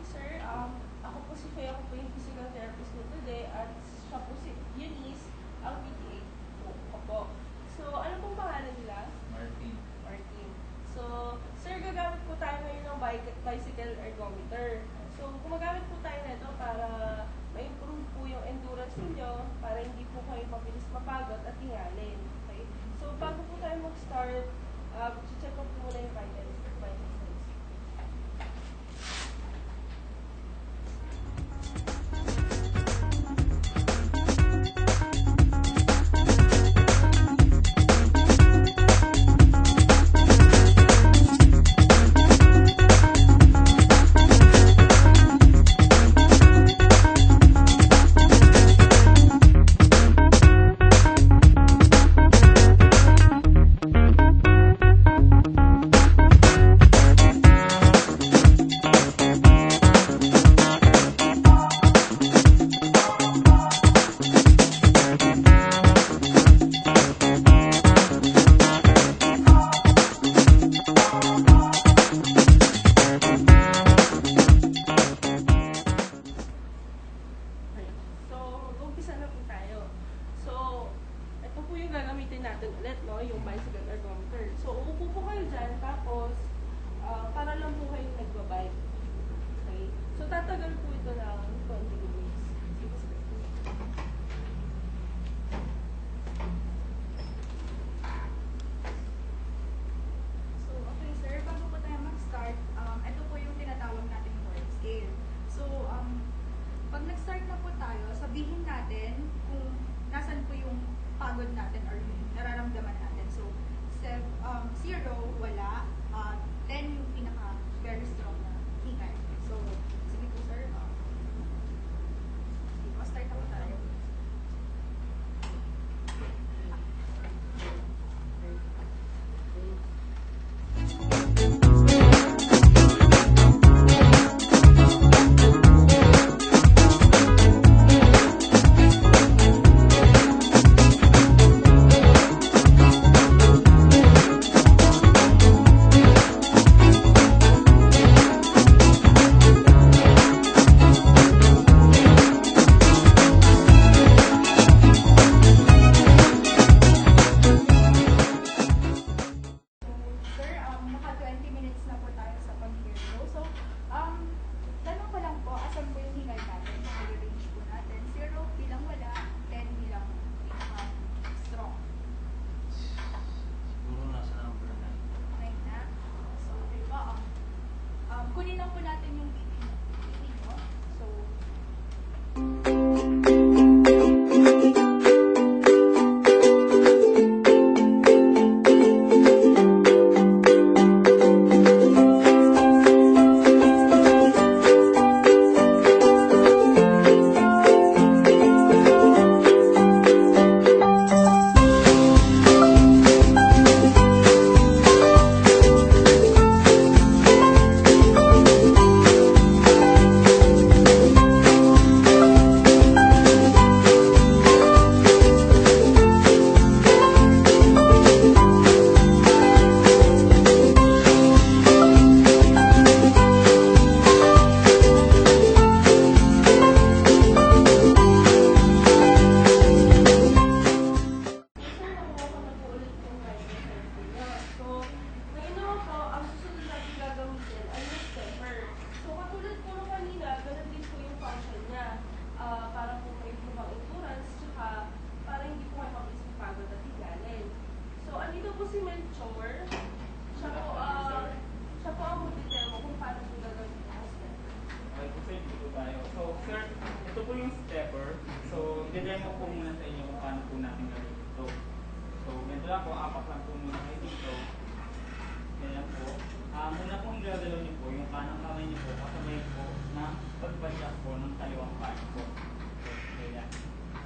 sir. Ako po si Faye, ako po yung physical therapist mo today at siya po si Eunice, ang PTA po. Opo. So, ano pong pangalan nila? Martin. Martin. So, sir, gagamit po tayo ngayon ng bicycle ergometer. So, gumagamit po tayo nito para ma-improve po yung endurance ninyo, para hindi po kayo mabilis mapagod at hingalin. Okay? So, bago po tayo mag-start, check up po muna yung vitals. Gagamitin natin ulit, no? Yung bicycle ergometer. So, uupo po kayo dyan, tapos, para lang po kayo nagbabike. Okay? So, tatagal po ito ng 20 minutes. So, okay sir, bago po tayo mag-start, ito po yung tinatawag natin word scale. So, pag nag-start na po tayo, sabihin natin kung nasan po yung pagod natin or yung nararamdaman natin. So, 0, wala. 10 yung pinaka very strong na hingay. So, sige po sir. Sige po, start na po tayo. Kunin lang po natin yung BP nyo. So, si Melchor. Siya po ang mag-demo kung paano po gagawin ang step. Okay, so dito tayo. So, sir, ito po yung stepper. So, i-demo po muna sa inyo kung paano po natin gawin ito. So, ganito lang po, apak lang po muna kayo dito. Ganyan po. Muna pong gagalaw niyo po yung kanang kamay niyo po kasabay po na pagbadyak po ng kaliwang paa po. Ganyan.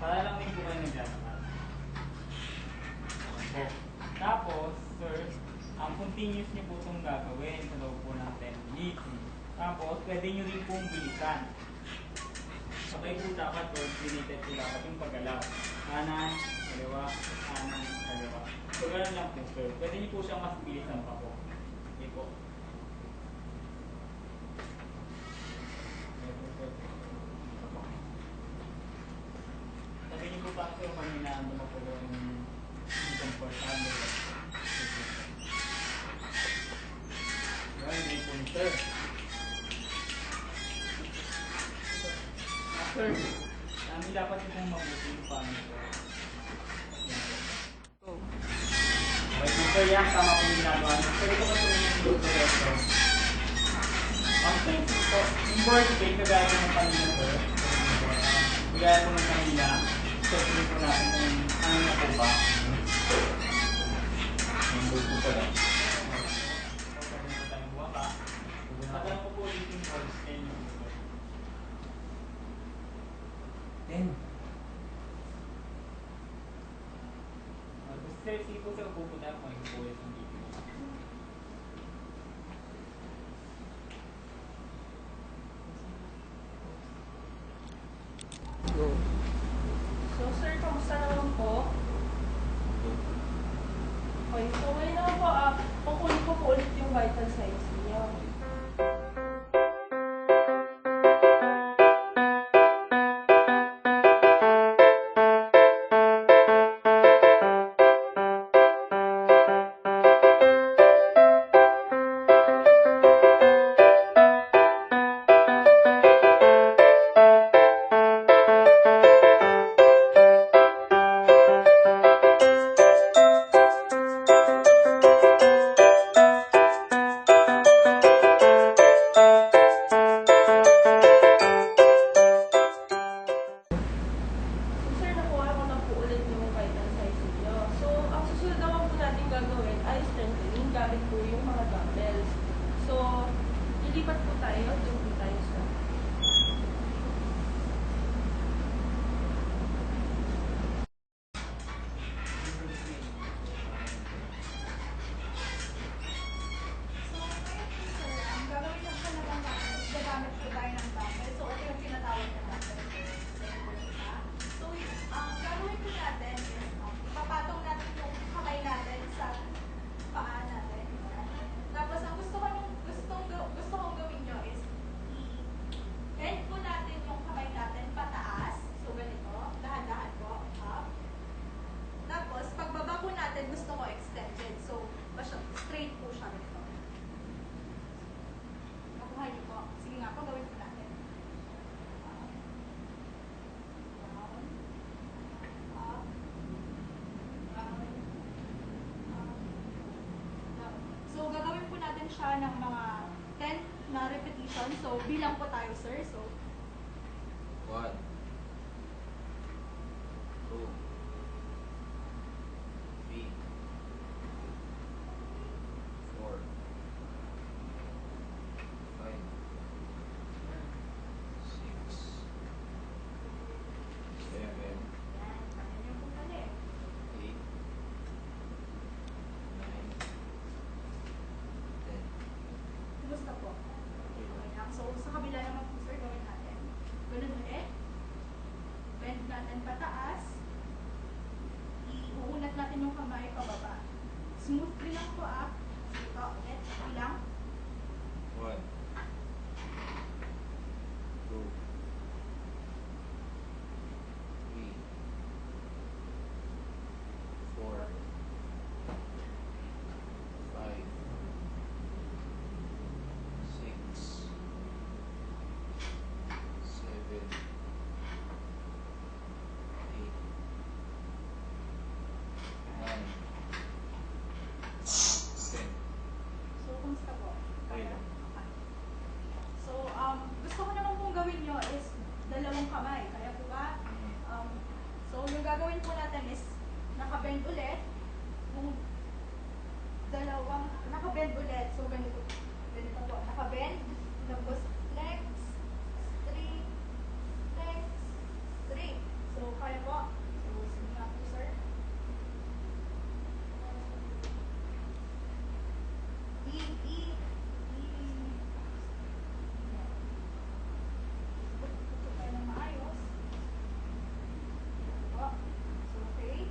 Para lang din po kayo naglalakad. Po. Tapos, sir, continuous niyo po itong gagawin sa loob po ng 10 minutes. Tapos, pwede nyo rin pong bilisan. Sabay po dapat po, limited po dapat yung paggalaw. Kanan, kaliwa, kanan, kaliwa. So, gano'n lang po, sir. Pwede nyo po siyang mas bilisan pa po. Okay po. sir, dapat ito mabuti yung paano ito. Okay, so sir, yan, tama po yung ginagawa niyo. Sir, ito kasi yung ito. Ang safe ito, yung board cake, kagaya ko ng kanina, sir. Kagaya ko ng kanina, check din po natin kung ano na po ba. Yung board ko pala. Pagkakas ko po ulit yung board cake. 10. Sir, sige po sir, upo tayo kung ito po ulit yung video. So, sir, kamusta naman po? Okay, so ngayon naman po, kukunin ko po ulit yung vital signs niyo. So, sir, nakuha ko na po ulit yung vital signs niyo. So, ang susunod naman po natin gagawin ay strengthening gamit po yung mga dumbbells. So, ilipat po tayo, doon po tayo sa So, ngayon po, sir, ang gagawin lang po naman natin is gagamit po tayo ng dumbbell. So, ito yung tinatawag na dumbbell. So, ang gagawin po natin is ipapatong natin yung kamay natin sa paa natin. Tapos, ang gusto kong gawin nyo is i-bend po natin yung kamay natin pataas. So, ganito. Dahan-dahan po. Up. Tapos, pagbaba po natin, gusto ko extended. So, straight po siya ganito. Makuha niyo po. Sige nga po, gawin po natin. Up. Down. Up. Down. Up. Down. So, gagawin po natin siya ng mga 10 na repetition. So, bilang po tayo, sir. So, 1, 2, 3, 4, 5, 6, 7, yan. Kaya niyo po pala eh. 8, 9, 10. Kumusta po? Okay lang. So, sa kabila naman po, sir, gawin natin. Ganun ulit. Bend natin pataas. Iuunat natin yung kamay pababa. Smoothly lang po up. Ito ulit. Bilang. 1, 2, 3, 4, 5, 6, 7, 8, 9, 10. So, kumusta po? Okay lang. Okay. So, gusto ko naman pong gawin nyo is dalawang kamay. Kaya po ba? So, yung gagawin po natin is nakabend ulit. Kung nakabend ulit. So, ganito po. Nakabend. Tapos, flex. Straight. Flex. Straight. So, kaya po. So, sige nga po, sir. Ito tayo ng maayos. So, okay.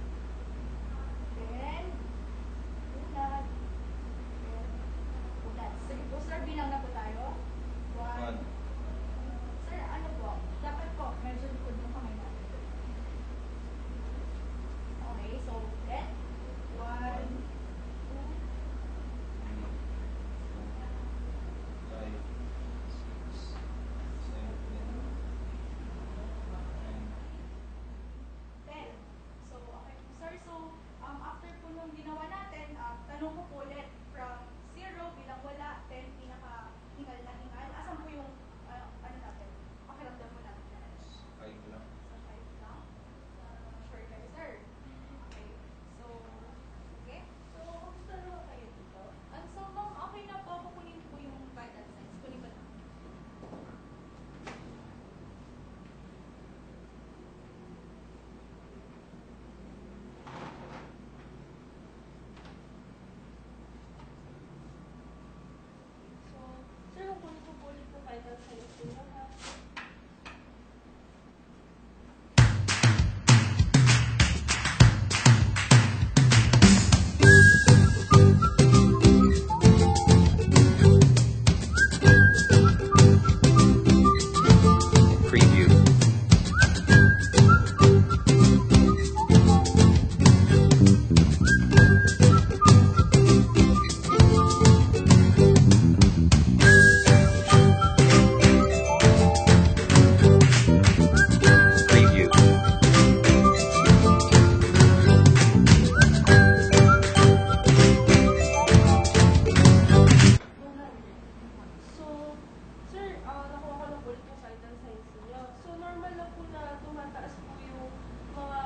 normal lang po na tumataas po yung mga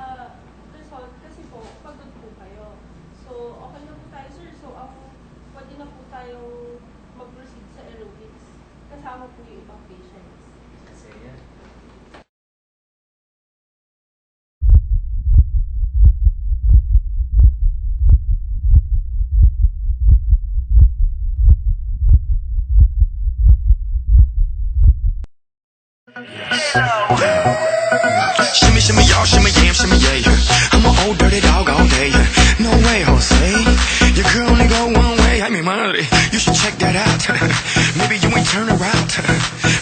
result kasi po pagod po kayo. So, okay na po tayo, sir. So, pwede na po tayong mag-proceed sa aerobics. Kasama po yung ibang patients. Kasi yan. Shimmy, shimmy, y'all, shimmy, yam, shimmy, yeah. I'm an old dirty dog all day. No way, Jose. Your girl only go one way. I mean, money. You should check that out. Maybe you ain't turn around.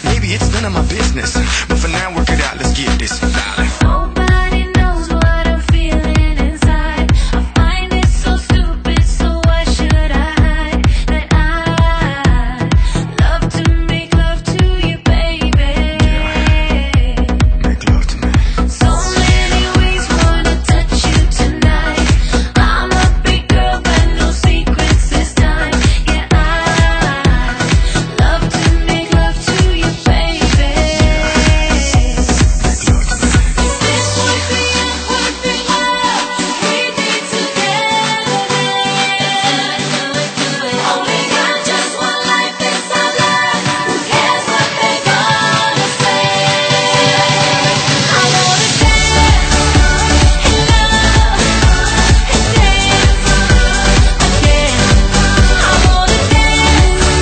Maybe it's none of my business. But for now, work it out. Let's get this, darling. Nobody knows what I'm feeling inside. I find it so stupid, so why should I hide that I love to make love to you, baby? Make love to me. So many ways wanna touch you tonight. I'm a big girl, but no secrets this time. Yeah, I love to make love to you, baby. Make love to me. This would be a perfect love. We'd be together then. Only got just one life, it's our blood. Who cares what they gonna say? I wanna dance and love and dance again. I wanna dance and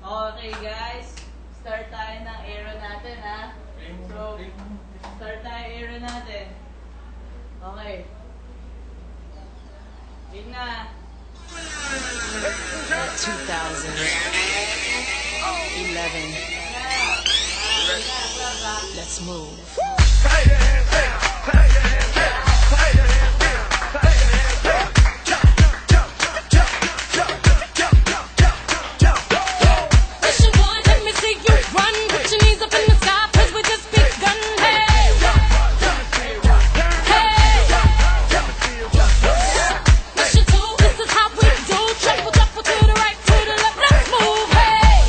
Okay guys, start tayo ng aero natin ha. So, start tayo aero natin. Okay. Yun na. 2011. Let's move. Mission one, let me see you run. Put your knees up in the sky, 'cause we just begun. Hey, hey. Mission two, this is how we do. Triple, double to the right, to the left. Let's move. Hey,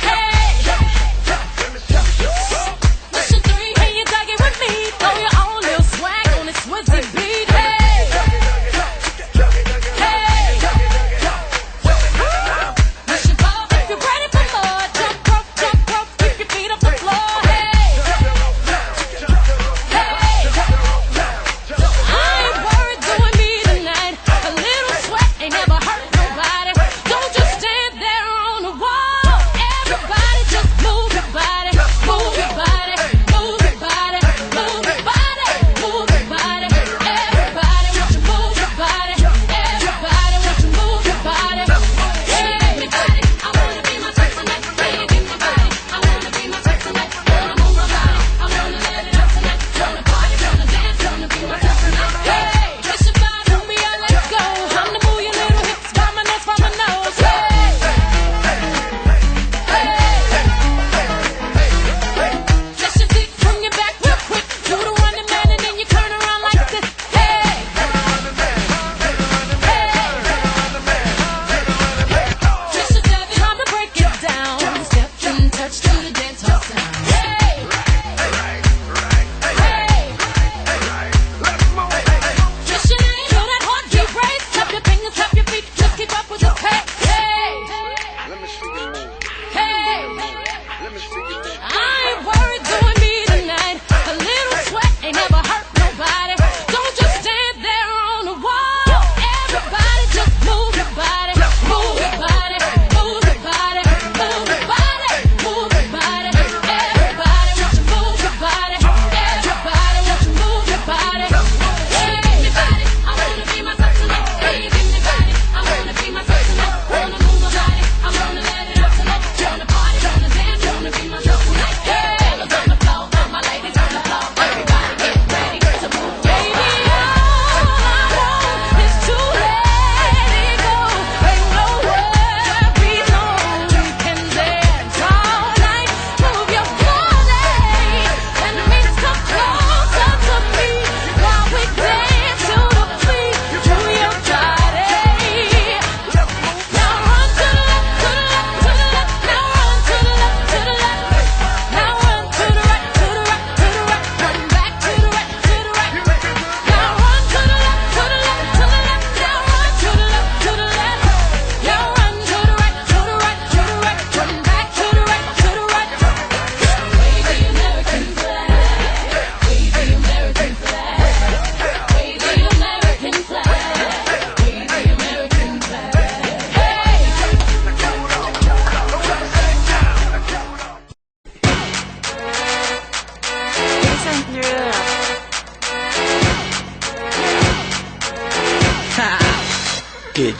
hey. Mission three, hey, you dug it with me.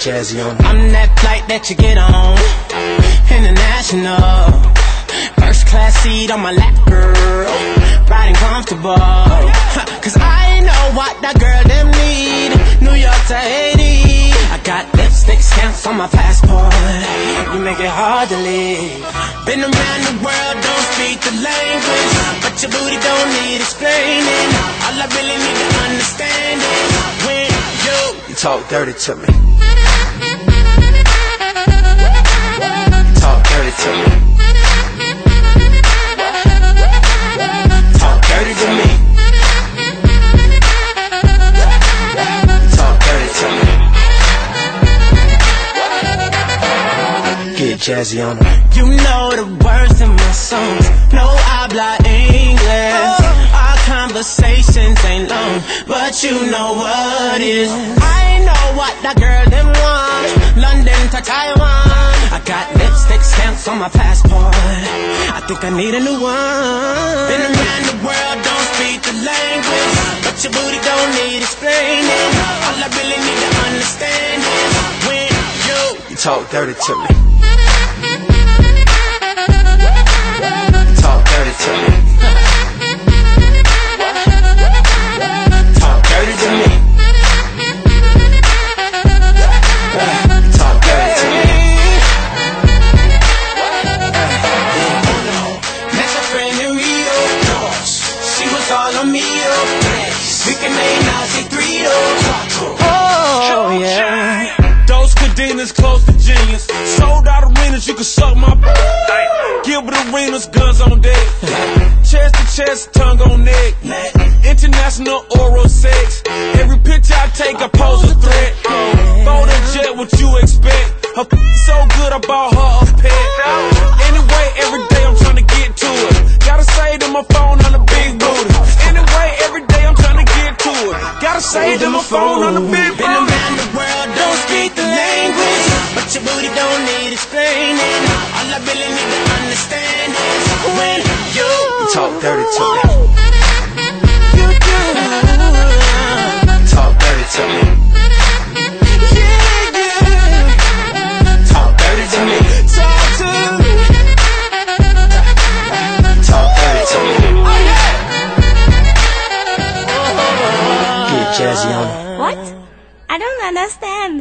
jazzy on. I'm that flight that you get on, international. First class seat on my lap, girl, riding comfortable. Cause I know what that girl them need. New York to Haiti, I got lipstick stamps on my passport. You make it hard to leave. Been around the world, don't speak the language, but your booty don't need explaining. All I really need to understand is when you Talk dirty to me. Talk dirty to me. Talk dirty to me. Talk dirty to me. Get jazzy on them. You know the words in my songs. No habla English. Our conversations ain't long, but you know what is. I know what that girl them want. London to Taiwan. I got lipstick stamps on my passport. I think I need a new one. Been around the world, don't speak the language, but your booty don't need explaining. All I really need to understand is when you Talk dirty to me. Talk dirty to me. Talk dirty to me. Talk dirty to me. Met your friend in Rio. She was all on me. We can make Nazi 3 Oh yeah. Those cadenas close to genius. Sold out arenas, you can suck my Gilbert Arenas, guns on deck. Chest to chest, tongue on neck. International oral sex. Every picture I take, I pose a threat. Photo jet, what you expect? Her so good, I bought her a pet. Anyway, every day I'm trying to get to it. Gotta say to my phone on the big booty. Anyway, every day I'm trying to get to it. Gotta say to my phone on the big Been booty. around the world, don't speak the language, but your booty don't need explaining. All I really need to understand is when you Talk dirty to me. you do. Talk dirty to me. Yeah, yeah. Talk dirty to me. Talk to me. Talk dirty to me. Oh yeah. Get jazzy on them. What? I don't understand.